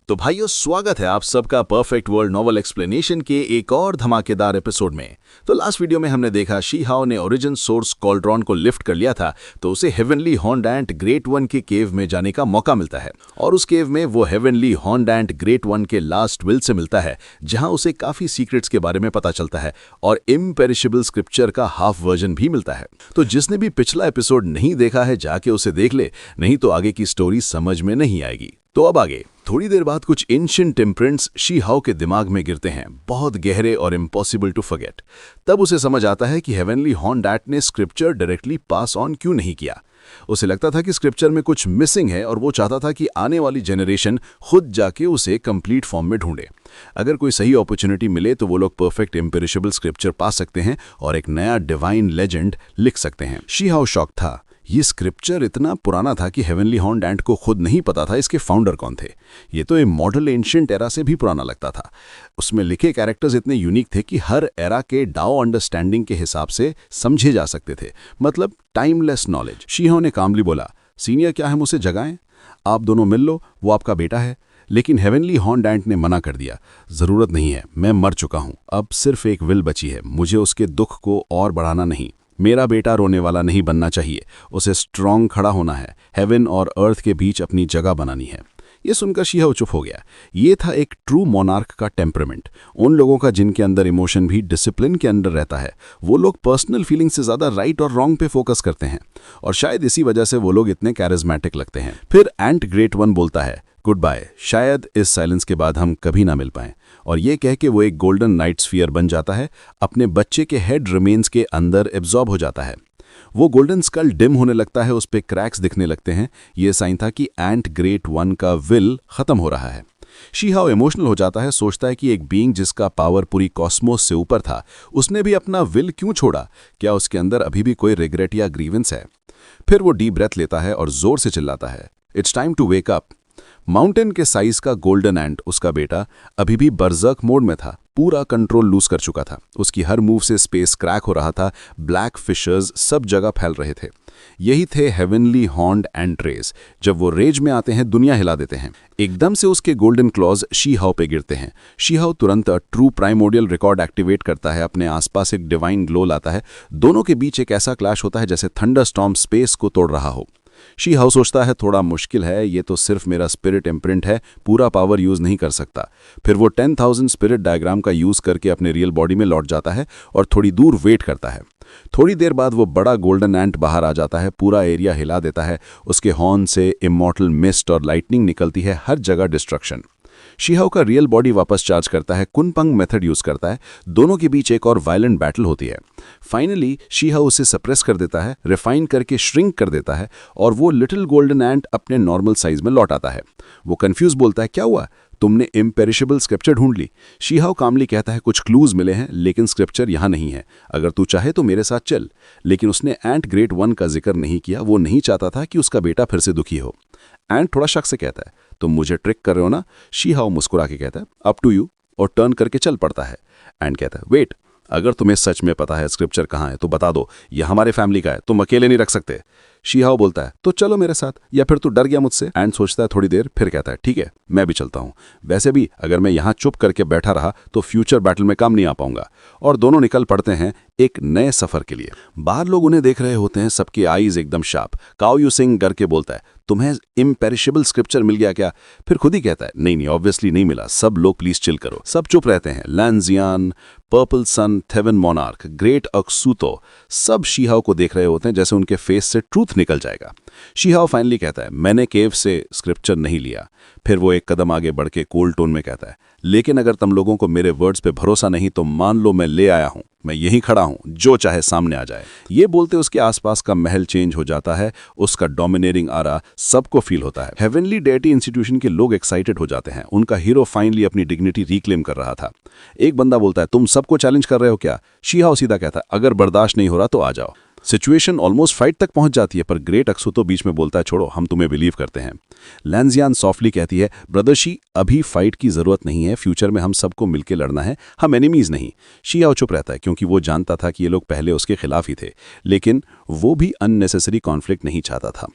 तो भाइयों, स्वागत है आप सबका परफेक्ट वर्ल्ड नॉवल एक्सप्लेनेशन के एक और धमाकेदार एपिसोड में। तो लास्ट वीडियो में हमने देखा शी हाओ ने ओरिजिन सोर्स कॉल्ड्रॉन को लिफ्ट कर लिया था, तो उसे हेवनली हॉर्न्ड एंट ग्रेट वन के केव में जाने का मौका मिलता है और उस केव में वो हेवनली हॉर्न्ड एंट ग्रेट वन के लास्ट विल से मिलता है, जहां उसे काफी सीक्रेट्स के बारे में पता चलता है और इम्पेरिशेबल स्क्रिप्चर का हाफ वर्जन भी मिलता है। तो जिसने भी पिछला एपिसोड नहीं देखा है जाके उसे देख ले, नहीं तो आगे की स्टोरी समझ में नहीं आएगी। तो अब आगे थोड़ी देर बाद कुछ एंशिएंट इम्प्रिंट्स शी हाओ के दिमाग में गिरते हैं, बहुत गहरे और इम्पॉसिबल टू फॉरगेट। तब उसे समझ आता है कि हेवनली हॉर्न्ड एट ने स्क्रिप्चर डायरेक्टली पास ऑन क्यों नहीं किया। उसे लगता था कि स्क्रिप्चर में कुछ मिसिंग है और वो चाहता था कि आने वाली जनरेशन खुद जाके उसे कंप्लीट फॉर्म में ढूंढे। अगर कोई सही अपॉर्चुनिटी मिले तो वो लोग परफेक्ट इम्पेरिशेबल स्क्रिप्चर पा सकते हैं और एक नया डिवाइन लेजेंड लिख सकते हैं। शी हाओ शॉक था। ये स्क्रिप्चर इतना पुराना था कि हेवनली हॉर्न्ड एंट को खुद नहीं पता था इसके फाउंडर कौन थे। ये तो मॉडल एंशिएंट एरा से भी पुराना लगता था। उसमें लिखे कैरेक्टर्स इतने यूनिक थे कि हर एरा के डाओ अंडरस्टैंडिंग के हिसाब से समझे जा सकते थे, मतलब टाइमलेस नॉलेज। शी हाओ ने कामली बोला, सीनियर क्या हम उसे जगाएं? आप दोनों मिल लो, वो आपका बेटा है। लेकिन हेवनली हॉर्न्ड एंट ने मना कर दिया, जरूरत नहीं है, मैं मर चुका हूं, अब सिर्फ एक विल बची है, मुझे उसके दुख को और बढ़ाना नहीं। मेरा बेटा रोने वाला नहीं बनना चाहिए, उसे स्ट्रांग खड़ा होना है, हेवन और अर्थ के बीच अपनी जगह बनानी है। ये सुनकर शी हाओ चुप हो गया। ये था एक ट्रू मोनार्क का टेम्परामेंट, उन लोगों का जिनके अंदर इमोशन भी डिसिप्लिन के अंडर रहता है। वो लोग पर्सनल फीलिंग से ज़्यादा राइट और रॉन्ग पे फोकस करते हैं और शायद इसी वजह से वो लोग इतने कैरिज्मेटिक लगते हैं। फिर एंट ग्रेट वन बोलता है, गुड बाय, शायद इस साइलेंस के बाद हम कभी ना मिल पाएं। और ये कह के वो एक गोल्डन नाइट स्फीयर बन जाता है, अपने बच्चे के हेड रिमेन्स के अंदर एब्जॉर्ब हो जाता है। वो गोल्डन स्कल डिम होने लगता है, उस पे क्रैक्स दिखने लगते हैं। ये साइन था कि एंट ग्रेट वन का विल खत्म हो रहा है। शी हाओ इमोशनल हो जाता है, सोचता है कि एक बीइंग जिसका पावर पूरी कॉस्मोस से ऊपर था, उसने भी अपना विल क्यों छोड़ा? क्या उसके अंदर अभी भी कोई रिग्रेट या ग्रीवेंस है? फिर वो डीप ब्रेथ लेता है और जोर से चिल्लाता है, it's time to wake up. Mountain के साइज का गोल्डन एंट, उसका बेटा, अभी भी बर्जर्क मोड में था, पूरा कंट्रोल लूज कर चुका था। उसकी हर मूव से स्पेस क्रैक हो रहा था, ब्लैक फिशर्स सब जगह फैल रहे थे। यही थे हेवनली हॉर्न्ड एंट रेज। जब वो रेज में आते हैं, दुनिया हिला देते हैं। एकदम से उसके गोल्डन क्लॉज शी हाओ पे गिरते हैं। शी हाओ तुरंत ट्रू प्राइमोडियल रिकॉर्ड एक्टिवेट करता है, अपने आसपास एक डिवाइन ग्लो लाता है। दोनों के बीच एक ऐसा क्लैश होता है जैसे थंडर स्टॉर्म स्पेस को तोड़ रहा हो। शी हाओ सोचता है, थोड़ा मुश्किल है, ये तो सिर्फ मेरा स्पिरिट इम्प्रिंट है, पूरा पावर यूज नहीं कर सकता। फिर वो 10,000 स्पिरिट डायग्राम का यूज करके अपने रियल बॉडी में लौट जाता है और थोड़ी दूर वेट करता है। थोड़ी देर बाद वो बड़ा गोल्डन एंट बाहर आ जाता है, पूरा एरिया हिला देता है। उसके हॉर्न से इमॉर्टल मिस्ट और लाइटनिंग निकलती है, हर जगह डिस्ट्रक्शन। शी हाओ का रियल बॉडी वापस चार्ज करता है, कुनपंग मेथड यूज करता है। दोनों के बीच एक और वायलेंट बैटल होती है। फाइनली शी हाओ उसे सप्रेस कर देता है, रिफाइन करके श्रिंक कर देता है और वो लिटिल गोल्डन एंट अपने नॉर्मल साइज में लौट आता है। वो कंफ्यूज बोलता है, क्या हुआ? तुमने इम्पेरिशेबल स्क्रिप्चर ढूंढ ली? शी हाओ कामली कहता है, कुछ क्लूज मिले हैं लेकिन स्क्रिप्चर यहाँ नहीं है, अगर तू चाहे तो मेरे साथ चल। लेकिन उसने एंट ग्रेट वन का जिक्र नहीं किया। वो नहीं चाहता था कि उसका बेटा फिर से दुखी हो। एंट थोड़ा शक से कहता है, तुम मुझे ट्रिक कर रहे हो ना? शी हाओ मुस्कुरा के कहता है, अप टू यू, और टर्न करके चल पड़ता है। एंड कहता है, वेट, अगर तुम्हें सच में पता है स्क्रिप्चर कहाँ है तो बता दो, यह हमारे फैमिली का है, तुम अकेले नहीं रख सकते। शी हाओ बोलता है, तो चलो मेरे साथ, या फिर तू डर गया मुझसे? एंड सोचता है थोड़ी देर, फिर कहता है, ठीक है, मैं भी चलता हूँ। वैसे भी अगर मैं यहाँ चुप करके बैठा रहा तो फ्यूचर बैटल में काम नहीं आ पाऊंगा। और दोनों निकल पड़ते हैं एक नए सफर के लिए। बाहर लोग उन्हें देख रहे होते हैं, सबके आईज एकदम शार्प। काओ यू सिंह डर के बोलता है, तुम्हें इम्पेरिशेबल स्क्रिप्चर मिल गया क्या? फिर खुद ही कहता है, नहीं, ऑब्वियसली नहीं मिला, सब लोग प्लीज चिल करो। सब चुप रहते हैं। लैंजियान, पर्पल सन, थेवन मोनार्क, ग्रेट अक्सूतो, सब शी हाओ को देख रहे होते हैं जैसे उनके फेस से ट्रूथ निकल जाएगा। शी हाओ फाइनली कहता है, मैंने केव से स्क्रिप्चर नहीं लिया। फिर वो एक कदम आगे बढ़ के कोल्ड टोन में कहता है, लेकिन अगर तुम लोगों को मेरे वर्ड्स पे भरोसा नहीं तो मान लो मैं ले आया हूं, मैं यहीं खड़ा हूं, जो चाहे सामने आ जाए। ये बोलते उसके आसपास का महल चेंज हो जाता है, उसका डोमिनेटिंग आरा सबको फील होता है। हेवनली डेटी इंस्टीट्यूशन के लोग एक्साइटेड हो जाते हैं, उनका हीरो फाइनली अपनी डिग्निटी रिक्लेम कर रहा था। एक बंदा बोलता है, तुम सबको चैलेंज कर रहे हो क्या? शी हाओ सीधा कहता है, अगर बर्दाश्त नहीं हो रहा तो आ जाओ। सिचुएशन ऑलमोस्ट फाइट तक पहुंच जाती है, पर ग्रेट अक्सू तो बीच में बोलता है छोड़ो, हम तुम्हें बिलीव करते हैं। लैंजियान सॉफ्टली कहती है ब्रदर शी, अभी फाइट की जरूरत नहीं है, फ्यूचर में हम सबको मिलकर लड़ना है, हम एनिमीज नहीं। शियाओ चुप रहता है क्योंकि वो जानता था कि ये लोग पहले उसके खिलाफ ही थे, लेकिन वो भी अननेसेसरी कॉन्फ्लिक्ट नहीं चाहता था।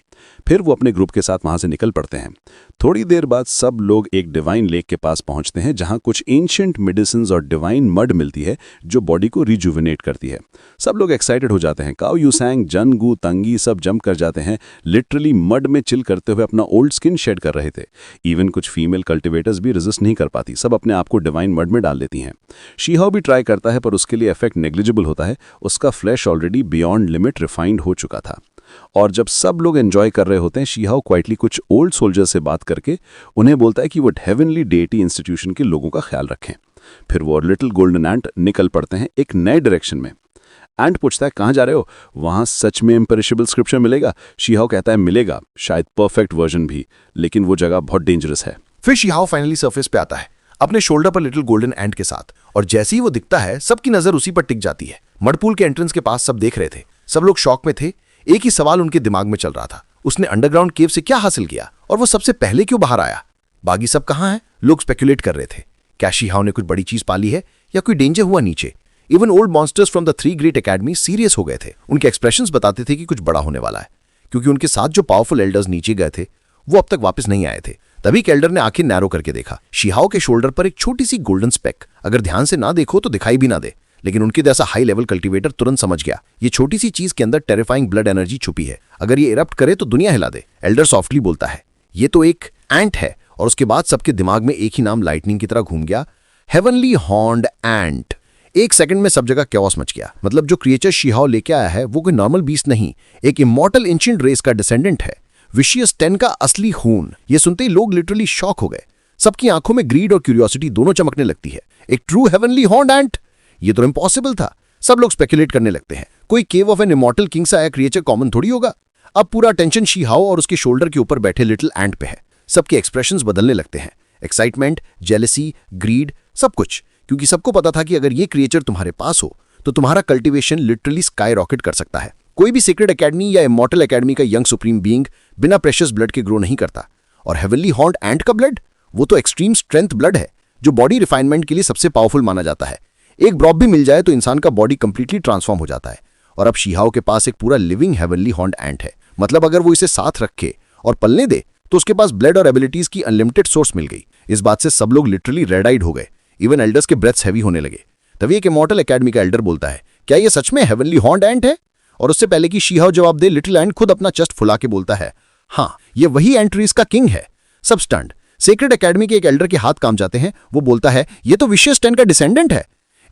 फिर वो अपने ग्रुप के साथ वहां से निकल पड़ते हैं। थोड़ी देर बाद सब लोग एक डिवाइन लेक के पास पहुंचते हैं जहां कुछ एंशिएंट मेडिसिन और डिवाइन मड मिलती है जो बॉडी को रिजुविनेट करती है। सब लोग एक्साइटेड हो जाते हैं। काओ यूसैंग, जन गू, तंगी सब जंप कर जाते हैं, लिटरली मड में चिल करते हुए अपना ओल्ड स्किन शेड कर रहे थे। इवन कुछ फीमेल कल्टिवेटर्स भी रेजिस्ट नहीं कर पाती, सब अपने आप को डिवाइन मड में डाल लेती हैं। शीहाओ भी ट्राई करता है पर उसके लिए इफेक्ट नेग्लिजिबल होता है, उसका flash already beyond limit refined हो चुका था। और जब सब लोग एंजॉय कर रहे होते हैं, शीहाओ क्वाइटली कुछ ओल्ड सोल्जर से बात करके उन्हें बोलता है कि वो हेवनली डेटी इंस्टीट्यूशन के लोगों का ख्याल रखें। फिर वो और लिटिल गोल्डन एंट निकल पड़ते हैं एक नए डायरेक्शन में। एंट पूछता है कहाँ जा रहे हो, वहां सच में इम्पेरिशेबल स्क्रिप्चर मिलेगा? शीहाओ कहता है मिलेगा, शायद परफेक्ट वर्जन भी, लेकिन वो जगह बहुत डेंजरस है। फिर शीहाओ फाइनली सरफेस पे आता है अपने शोल्डर पर लिटिल गोल्डन एंट के साथ, और जैसे ही वो दिखता है सबकी नजर उसी पर टिक जाती है। मडपूल के एंट्रेंस के पास सब देख रहे थे, सब लोग शॉक में थे। एक ही सवाल उनके दिमाग में चल रहा था, उसने अंडरग्राउंड केव से क्या हासिल किया और वो सबसे पहले क्यों बाहर आया? बाकी सब कहाँ हैं? लोग स्पेकुलेट कर रहे थे, क्या शीहाओ ने कुछ बड़ी चीज पाली है या कोई डेंजर हुआ नीचे? Even old monsters from the 3 great academy serious हो गए थे। उनके एक्सप्रेशंस बताते थे कि कुछ बड़ा होने वाला है, क्योंकि उनके साथ जो पावरफुल एल्डर्स नीचे गए थे वो अब तक वापस नहीं आए थे। तभी एक एल्डर ने आंखें नैरो करके देखा, शीहाओ के शोल्डर पर एक छोटी सी गोल्डन स्पेक। अगर ध्यान से ना देखो तो दिखाई भी ना दे, लेकिन उनके जैसा हाई लेवल कल्टीवेटर तुरंत समझ गया ये छोटी सी चीज के अंदर टेरिफाइंग ब्लड एनर्जी छुपी है, अगर ये इरप्ट करे तो दुनिया हिला दे। एल्डर सॉफ्टली बोलता है ये तो एक एंट है, और उसके बाद सबके दिमाग में एक ही नाम लाइटनिंग की तरह घूम गया, हेवनली हॉर्न्ड एंट। एक सेकंड में सब जगह कैओस मच गया। मतलब जो क्रिएचर शीहाओ लेके आया है वो कोई नॉर्मल बीस्ट नहीं, एक इमॉर्टल एंशिएंट रेस का डिसेंडेंट है, विशियस 10 का असली खून। ये सुनते ही लोग लिटरली शॉक हो गए। सबकी आंखों में ग्रीड और क्यूरियोसिटी दोनों चमकने लगती है। एक ट्रू हेवनली हॉर्न्ड एंट, ये तो इम्पॉसिबल था। सब लोग स्पेकुलेट करने लगते हैं, कोई cave of an immortal king से आया क्रिएचर कॉमन थोड़ी होगा। अब पूरा टेंशन शीहाओ और उसके शोल्डर के ऊपर बैठे लिटिल एंट पे है। सबके एक्सप्रेशंस बदलने लगते हैं, एक्साइटमेंट, जेलसी, ग्रीड, सब कुछ, क्योंकि सबको पता था कि अगर ये क्रिएचर तुम्हारे पास हो तो तुम्हारा कल्टीवेशन लिटरली स्काई रॉकेट कर सकता है। कोई भी सीक्रेट एकेडमी या इमॉर्टल एकेडमी का यंग सुप्रीम बीइंग बिना प्रेशियस ब्लड के ग्रो नहीं करता। और हेवनली हॉर्न्ड एंट का ब्लड, वो तो एक्सट्रीम स्ट्रेंथ ब्लड है, जो बॉडी रिफाइनमेंट के लिए सबसे पावरफुल माना जाता है। एक ड्रॉप भी मिल जाए तो इंसान का बॉडी कंप्लीटली ट्रांसफॉर्म हो जाता है। और अब शीहाओ के पास एक पूरा लिविंग हेवनली हॉर्न्ड एंट है। मतलब अगर वो इसे साथ रखे और पलने दे तो उसके पास ब्लड और एबिलिटीज की अनलिमिटेड सोर्स मिल गई। इस बात से सब लोग लिटरली रेड आइड हो गए, इवन एल्डर्स के ब्रेथ्स हैवी होने लगे। तभी एक इमॉर्टल एकेडमी का एल्डर बोलता है क्या ये सच में हेवनली हॉर्न्ड एंट है? और उससे पहले कि शीहाओ जवाब दे, लिटिल एंट खुद अपना चेस्ट फुला के बोलता है हाँ, ये वही एंट रेस का किंग है। सब स्टंड। सीक्रेट एकेडमी के एक एल्डर के हाथ काम जाते हैं। वो बोलता है ये तो विशियस 10 का डिसेंडेंट है।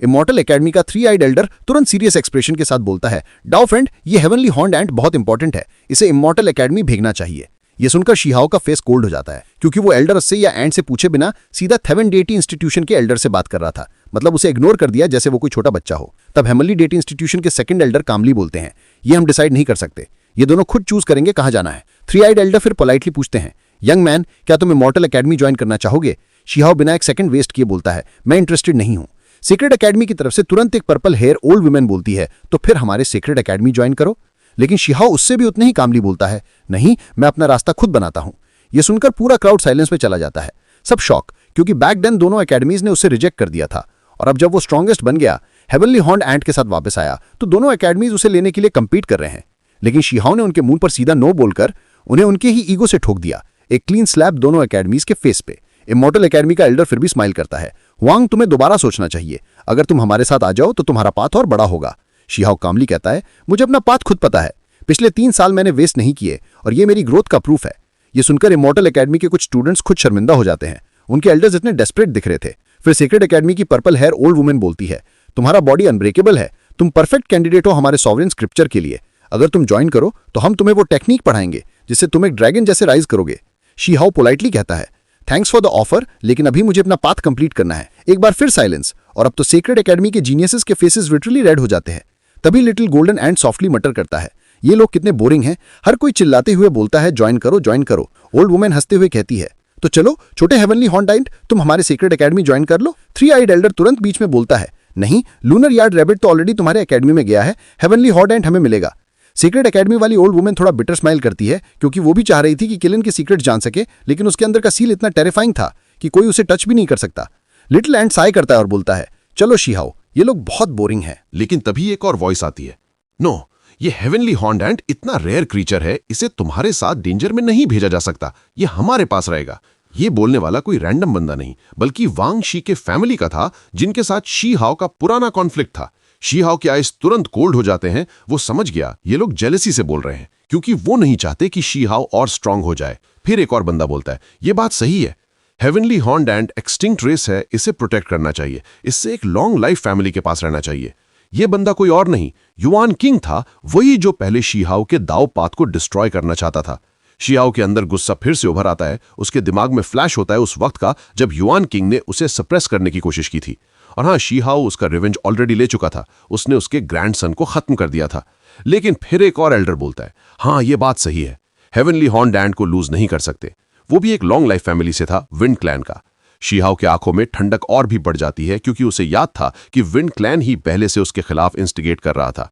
इमॉर्टल एकेडमी का 3 आइड एल्डर तुरंत सीरियस एक्सप्रेशन के साथ बोलता है डाओ फ्रेंड, ये हेवनली हॉर्न्ड एंट बहुत इंपॉर्टेंट है, इसे इमॉर्टल एकेडमी भेजना चाहिए। ये सुनकर शीहाओ का फेस कोल्ड हो जाता है, क्योंकि वो एल्डर उससे या एंट से पूछे बिना सीधा हेवन डेटी इंस्टीट्यूशन के एल्डर से बात कर रहा था। मतलब उसे इग्नोर कर दिया जैसे वो कोई छोटा बच्चा हो। तब हेवनली डेटी इंस्टीट्यूशन के सेकंड एल्डर कामली बोलते हैं ये हम डिसाइड नहीं कर सकते, ये दोनों खुद चूज करेंगे कहाँ जाना है। 3 आइड एल्डर फिर पोलाइटली पूछते हैं यंग मैन, क्या तुम इमॉर्टल एकेडमी ज्वाइन करना चाहोगे? शीहाओ बिना एक सेकंड वेस्ट किए बोलता है मैं इंटरेस्टेड नहीं हूं। सीक्रेट एकेडमी की तरफ से तुरंत एक पर्पल हेयर ओल्ड वुमेन बोलती है तो फिर हमारे सीक्रेट एकेडमी ज्वाइन करो। लेकिन शीहाओ उससे भी उतने ही कामली बोलता है नहीं, मैं अपना रास्ता खुद बनाता हूं। यह सुनकर पूरा क्राउड साइलेंस में चला जाता है। सब शॉक, क्योंकि बैक देन दोनों एकेडमीज ने उसे रिजेक्ट कर दिया था। और अब जब वो स्ट्रॉन्गेस्ट बन गया, हेवनली हॉर्न्ड एंट के साथ वापस आया, तो दोनों एकेडमीज उसे लेने के लिए कंपीट कर रहे हैं। लेकिन शीहाओ ने उनके मुंह पर सीधा नो बोलकर उन्हें उनके ही ईगो से ठोक दिया। एक क्लीन स्लैप दोनों एकेडमीज के फेस पे। इमॉर्टल एकेडमी का एल्डर फिर भी स्माइल करता है वांग, तुम्हें दोबारा सोचना चाहिए, अगर तुम हमारे साथ आ जाओ तो तुम्हारा पाथ और बड़ा होगा। शीहाओ कामली कहता है मुझे अपना पाथ खुद पता है, पिछले 3 साल मैंने वेस्ट नहीं किए और ये मेरी ग्रोथ का प्रूफ है। ये सुनकर इमॉर्टल एकेडमी के कुछ स्टूडेंट्स खुद शर्मिंदा हो जाते हैं, उनके एल्डर्स इतने डेस्परेट दिख रहे थे। फिर सीक्रेट एकेडमी की पर्पल हेयर ओल्ड वुमेन बोलती है तुम्हारा बॉडी अनब्रेकेबल है, तुम परफेक्ट कैंडिडेट हो हमारे सॉवरेन स्क्रिप्चर के लिए, अगर तुम ज्वाइन करो तो हम तुम्हें वो टेक्निक पढ़ाएंगे जिससे तुम एक ड्रैगन जैसे राइज करोगे। शीहाओ पोलाइटली कहता है थैंक्स फॉर द ऑफर, लेकिन अभी मुझे अपना पाथ कंप्लीट करना है। एक बार फिर साइलेंस, और अब तो सीक्रेट एकेडमी के जीनियसेस के फेसेस लिटरली रेड हो जाते हैं। तभी लिटिल गोल्डन एंड सॉफ्टली मटर करता है ये लोग कितने बोरिंग हैं। हर कोई चिल्लाते हुए बोलता है ज्वाइन करो ज्वाइन करो। ओल्ड वुमेन हंसते हुए कहती है तो चलो छोटे हेवनली हॉर्न्ड एंट, तुम हमारे सीक्रेट एकेडमी ज्वाइन कर लो। 3 आइड एल्डर तुरंत बीच में बोलता है नहीं, लूनर यार्ड रैबिट तो ऑलरेडी तुम्हारे एकेडमी में गया है, हेवनली हॉर्न्ड एंट हमें मिलेगा। सीक्रेट एकेडमी वाली ओल्ड वुमेन थोड़ा बिटर स्माइल करती है क्योंकि वो भी चाह रही थी कि किलन के सीक्रेट जान सके, लेकिन उसके अंदर का सील इतना टेरिफाइंग था कि कोई उसे टच भी नहीं कर सकता। लिटिल एंड साय करता है और बोलता है, चलो शीहाओ, ये लोग बहुत बोरिंग हैं। लेकिन तभी एक और वॉइस आती है, नो, ये हेवनली हॉर्न्ड एंट इतना रेयर क्रीचर है, इसे तुम्हारे साथ डेंजर में नहीं भेजा जा सकता, ये हमारे पास रहेगा। ये बोलने वाला कोई रैंडम बंदा नहीं, बल्कि वांग शी के फैमिली का था, जिनके साथ शी हाओ का पुराना कॉन्फ्लिक्ट था। शी हाओ के आइस तुरंत कोल्ड हो जाते हैं। वो समझ गया ये लोग जेलसी से बोल रहे हैं, क्योंकि वो नहीं चाहते कि शी हाओ और स्ट्रांग हो जाए। फिर एक और बंदा बोलता है, ये बात सही है, हेवनली हॉर्न्ड एंट एक्सटिंक्ट रेस है, इसे प्रोटेक्ट करना चाहिए, इससे एक लॉन्ग लाइफ फैमिली के पास रहना चाहिए। ये बंदा कोई और नहीं, युआन किंग था, वही जो पहले शी हाओ के दाव पात को डिस्ट्रॉय करना चाहता था। शी हाओ के अंदर गुस्सा फिर से उभर आता है। उसके दिमाग में फ्लैश होता है उस वक्त का जब युआन किंग ने उसे सप्रेस करने की कोशिश की थी। और हाँ, शी हाओ उसका रिवेंज ऑलरेडी ले चुका था, उसने उसके ग्रैंडसन को खत्म कर दिया था। लेकिन फिर एक और एल्डर बोलता है, हाँ ये बात सही है, हेवनली हॉर्न्ड एंट को लूज नहीं कर सकते। वो भी एक लॉन्ग लाइफ फैमिली से था, विंड क्लैन का। शी हाओ के आंखों में ठंडक और भी बढ़ जाती है, क्योंकि उसे याद था कि विंड क्लैन ही पहले से उसके खिलाफ इंस्टिगेट कर रहा था।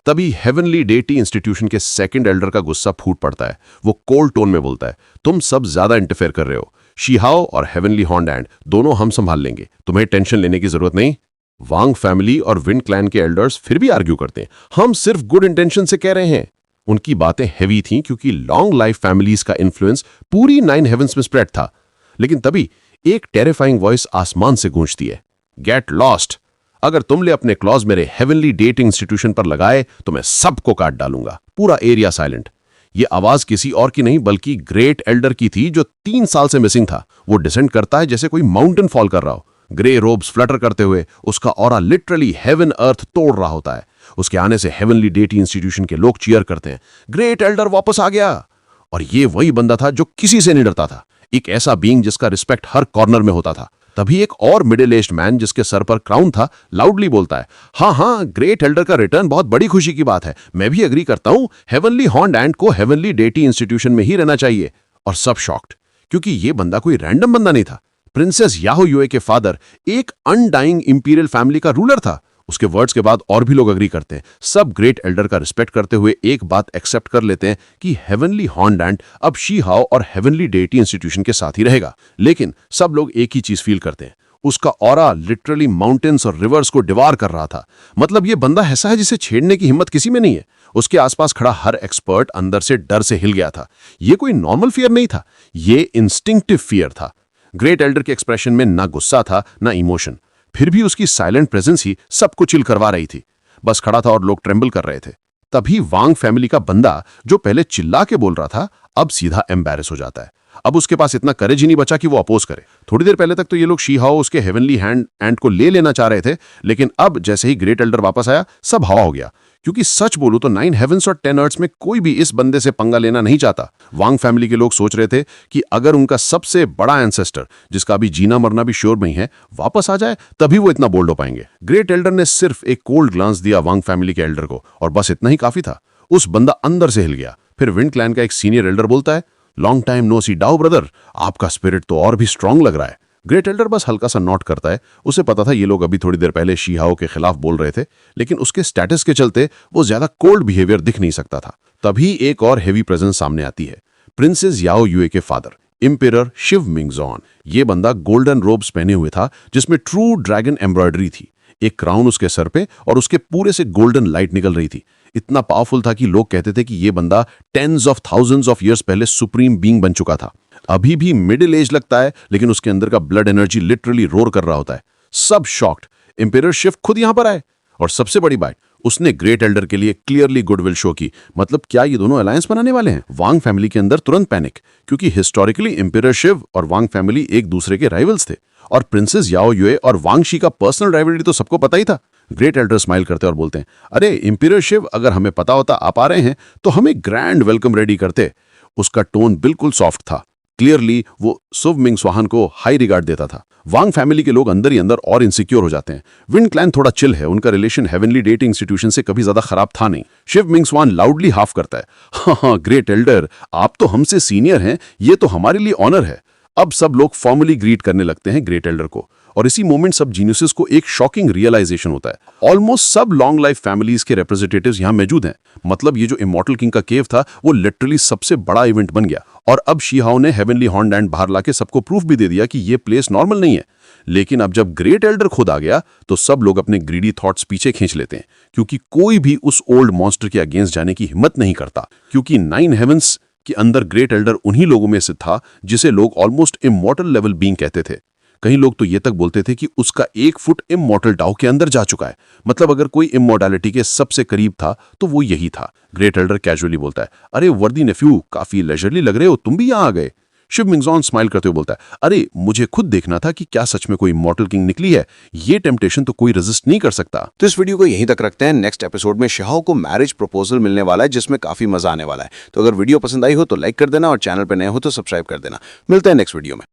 तभी हेवनली डेटी इंस्टीट्यूशन के सेकंड एल्डर का गुस्सा फूट पड़ता है। वो कोल्ड टोन में बोलता है, तुम सब ज्यादा इंटरफेयर कर रहे हो, शी हाओ और हेवनली हॉर्न्ड एंट दोनों हम संभाल लेंगे, तुम्हें टेंशन लेने की जरूरत नहीं। वांग फैमिली और विंड क्लैन के एल्डर्स फिर भी आर्ग्यू करते हैं, हम सिर्फ गुड इंटेंशन से कह रहे हैं। उनकी बातें हैवी थीं, क्योंकि लॉन्ग लाइफ फैमिलीज का इन्फ्लुएंस पूरी 9 हेवंस में स्प्रेड था। लेकिन तभी एक टेरिफाइंग वॉइस आसमान से गूंजती है, गेट लॉस्ट, अगर तुमने अपने क्लॉज मेरे हेवनली डेटिंग इंस्टीट्यूशन पर लगाए तो मैं सबको काट डालूंगा। पूरा एरिया साइलेंट। ये आवाज किसी और की नहीं बल्कि ग्रेट एल्डर की थी, जो 3 साल से मिसिंग था। वो डिसेंड करता है जैसे कोई माउंटेन फॉल कर रहा हो, ग्रे रोब्स फ्लटर करते हुए, उसका ऑरा लिटरली हेवन अर्थ तोड़ रहा होता है। उसके आने से हेवनली डेटी इंस्टीट्यूशन के लोग चीयर करते हैं, ग्रेट एल्डर वापस आ गया। और ये वही बंदा था जो किसी से नहीं डरता था, एक ऐसा बीइंग जिसका रिस्पेक्ट हर कॉर्नर में होता था। तभी एक और मिडिल एज्ड मैन जिसके सर पर क्राउन था लाउडली बोलता है, हाँ, ग्रेट एल्डर का रिटर्न बहुत बड़ी खुशी की बात है, मैं भी एग्री करता हूं, हेवनली हॉर्न्ड एंट को हेवनली डेटी इंस्टीट्यूशन में ही रहना चाहिए। और सब शॉक्ड, क्योंकि ये बंदा कोई रैंडम बंदा नहीं था। प्रिंसेस याहो युए के फादर एक अनडाइंग इंपीरियल फैमिली का रूलर था। उसके वर्ड्स के बाद और भी लोग अग्री करते हैं। सब ग्रेट एल्डर का रिस्पेक्ट करते हुए एक बात एक्सेप्ट कर लेते हैं कि हेवनली हॉर्न्ड एंट अब शी हाओ और हेवनली डेटी इंस्टीट्यूशन के साथ ही रहेगा। लेकिन सब लोग एक ही चीज फील करते हैं, उसका ऑरा लिटरली माउंटेन्स और रिवर्स को डिवार कर रहा था। मतलब ये बंदा ऐसा है जिसे छेड़ने की हिम्मत किसी में नहीं है। उसके आसपास खड़ा हर एक्सपर्ट अंदर से डर से हिल गया था। ये कोई नॉर्मल फियर नहीं था, ये इंस्टिंक्टिव फियर था। ग्रेट एल्डर के एक्सप्रेशन में ना गुस्सा था ना इमोशन, फिर भी उसकी साइलेंट प्रेजेंस ही सबको चिल करवा रही थी। बस खड़ा था और लोग ट्रेम्बल कर रहे थे। तभी वांग फैमिली का बंदा जो पहले चिल्ला के बोल रहा था, अब सीधा एम्बैरेस हो जाता है। अब उसके पास इतना करेज ही नहीं बचा कि वो अपोज करे। थोड़ी देर पहले तक तो ये लोग शी हाओ उसके हेवनली हैंड एंड को ले लेना चाह रहे थे, लेकिन अब जैसे ही ग्रेट एल्डर वापस आया, सब हवा हो गया। क्योंकि सच बोलूं तो 9 हेवंस और 10 अर्थ्स में कोई भी इस बंदे से पंगा लेना नहीं चाहता। वांग फैमिली के लोग सोच रहे थे कि अगर उनका सबसे बड़ा एंसेस्टर, जिसका अभी जीना मरना भी श्योर नहीं है, वापस आ जाए, तभी वो इतना बोल्ड हो पाएंगे। ग्रेट एल्डर ने सिर्फ एक कोल्ड ग्लांस दिया वांग फैमिली के एल्डर को, और बस इतना ही काफी था। उस बंदा अंदर से हिल गया। फिर विंड क्लैन का एक सीनियर एल्डर बोलता है, लॉन्ग टाइम नो सी डाओ ब्रदर, आपका स्पिरिट तो और भी स्ट्रांग लग रहा है। ग्रेट एल्डर बस हल्का सा नॉट करता है। उसे पता था ये लोग अभी थोड़ी देर पहले शी हाओ के खिलाफ बोल रहे थे, लेकिन उसके स्टेटस के चलते वो ज्यादा कोल्ड बिहेवियर दिख नहीं सकता था। तभी एक और हेवी प्रेजेंस सामने आती है, प्रिंसेस याओ युए के फादर इंपीरियर शिव मिंगजॉन। ये बंदा गोल्डन रोब्स पहने हुए था, जिसमें ट्रू ड्रैगन एम्ब्रॉयडरी थी। एक क्राउन उसके सर पे और उसके पूरे से गोल्डन लाइट निकल रही थी। इतना पावरफुल था कि लोग कहते थे कि ये बंदा tens of thousands of years पहले सुप्रीम बीइंग बन चुका था। अभी भी मिडिल एज लगता है, लेकिन उसके अंदर का ब्लड एनर्जी लिटरली रोर कर रहा होता है। सब शॉक्ड। इंपीरियर शिव खुद यहां पर आए, और सबसे बड़ी बात, उसने ग्रेट एल्डर के लिए क्लियरली गुडविल शो की। मतलब क्या ये दोनों अलायंस बनाने वाले हैं? वांग फैमिली के अंदर तुरंत पैनिक, क्योंकि हिस्टोरिकली इंपीरियर शिव और वांग फैमिली एक दूसरे के राइवल्स थे, और प्रिंसेस याओ युए और वांग शी का पर्सनल राइवलरी तो सबको पता ही था। ग्रेट एल्डर स्माइल करते और बोलते हैं, अरे इंपीरियर शिव, अगर हमें पता होता आप आ रहे हैं तो हमें ग्रैंड वेलकम रेडी करते। उसका टोन बिल्कुल सॉफ्ट था। क्लियरली वो सुव मिंग स्वाहान को हाई रिगार्ड देता था। वांग फैमिली के लोग अंदर ही अंदर और इनसिक्योर हो जाते हैं। विंड क्लैन थोड़ा चिल है, उनका रिलेशन हेवनली डेटिंग इंस्टीट्यूशन से कभी ज्यादा खराब था नहीं। शिव मिंग स्वान लाउडली हाफ करता है, हाँ, ग्रेट एल्डर, आप तो हमसे सीनियर हैं, ये तो हमारे लिए ऑनर है। अब सब लोग फॉर्मली ग्रीट करने लगते हैं ग्रेट एल्डर को, और इसी मोमेंट सब जीनियसेस को एक शॉकिंग रियलाइजेशन होता है। ऑलमोस्ट सब लॉन्ग लाइफ फैमिलीज के रिप्रेजेंटेटिव्स यहाँ मौजूद हैं। मतलब ये जो इमॉर्टल किंग का केव था वो लिटरली सबसे बड़ा इवेंट बन गया, और अब शी हाओ ने हेवनली हॉर्न्ड एंट बाहर लाके सबको प्रूफ भी दे दिया कि ये प्लेस नॉर्मल नहीं है। लेकिन अब जब ग्रेट एल्डर खुद आ गया तो सब लोग अपने ग्रीडी थॉट्स पीछे खींच लेते हैं, क्योंकि कोई भी उस ओल्ड मॉन्स्टर के अगेंस्ट जाने की हिम्मत नहीं करता, क्योंकि 9 हेवंस के अंदर ग्रेट एल्डर उन्हीं लोगों में से था जिसे लोग ऑलमोस्ट इमॉर्टल लेवल बीइंग कहते थे। कई लोग तो ये तक बोलते थे कि उसका 1 फुट इमॉर्टल डाउ के अंदर जा चुका है। मतलब अगर कोई इमॉर्टैलिटी के सबसे करीब था तो वो यही था। ग्रेट एल्डर कैजुअली बोलता है, अरे वर्दी नेफ्यू, काफी लेजरली लग रहे हो, तुम भी यहाँ आ गए। शिव मिंगजॉन स्माइल करते हुए बोलता है, अरे मुझे खुद देखना था कि क्या सच में कोई इमॉर्टल किंग निकली है। ये टेम्पटेशन तो कोई रेजिस्ट नहीं कर सकता। तो इस वीडियो को यहीं तक रखते हैं। नेक्स्ट एपिसोड में शिहाओ को मैरिज प्रपोजल मिलने वाला है, जिसमें काफी मजा आने वाला है। तो अगर वीडियो पसंद आई हो तो लाइक कर देना, और चैनल पर नए हो तो सब्सक्राइब कर देना। मिलते हैं नेक्स्ट वीडियो में।